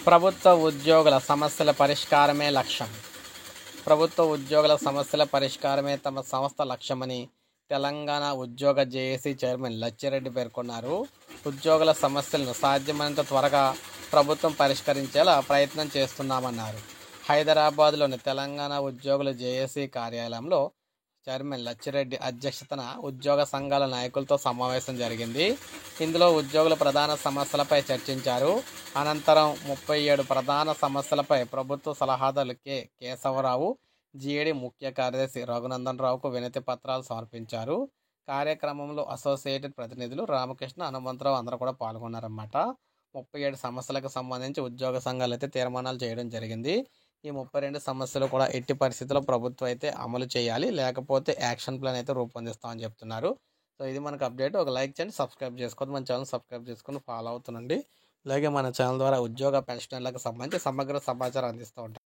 ప్రభుత్వ ఉద్యోగుల సమస్యల పరిష్కారమే లక్ష్యం. ప్రభుత్వ ఉద్యోగుల సమస్యల పరిష్కారమే తమ సంస్థ లక్ష్యమని తెలంగాణ ఉద్యోగ జేఏసీ చైర్మన్ లచ్చిరెడ్డి పేర్కొన్నారు. ఉద్యోగుల సమస్యలను సాధ్యమైనంత త్వరగా ప్రభుత్వం పరిష్కరించేలా ప్రయత్నం చేస్తున్నామన్నారు. హైదరాబాద్లోని తెలంగాణ ఉద్యోగుల జేఏసీ కార్యాలయంలో చైర్మన్ లచ్చిరెడ్డి అధ్యక్షతన ఉద్యోగ సంఘాల నాయకులతో సమావేశం జరిగింది. ఇందులో ఉద్యోగుల ప్రధాన సమస్యలపై చర్చించారు. అనంతరం 37 ప్రధాన సమస్యలపై ప్రభుత్వ సలహాదారు కేశవరావు, జీఏడీ ముఖ్య కార్యదర్శి రఘునందన్ రావుకు వినతి పత్రాలు సమర్పించారు. కార్యక్రమంలో అసోసియేటెడ్ ప్రతినిధులు రామకృష్ణ, హనుమంతరావు అందరూ కూడా పాల్గొన్నారన్నమాట. 37 సమస్యలకు సంబంధించి ఉద్యోగ సంఘాలు అయితే తీర్మానాలు చేయడం జరిగింది. ఈ 32 సమస్యలు కూడా ఎట్టి పరిస్థితుల్లో ప్రభుత్వం అయితే అమలు చేయాలి, లేకపోతే యాక్షన్ ప్లాన్ అయితే రూపొందిస్తామని చెప్తున్నారు. సో ఇది మనకు అప్డేట్. ఒక లైక్ చేయండి, సబ్స్క్రైబ్ చేసుకోండి, మన ఛానల్ సబ్స్క్రైబ్ చేసుకొని ఫాలో అవుతుండండి. అలాగే మన ఛానల్ ద్వారా ఉద్యోగ పెన్షనర్లకు సంబంధించి సమగ్ర సమాచారం అందిస్తూ ఉంటాం.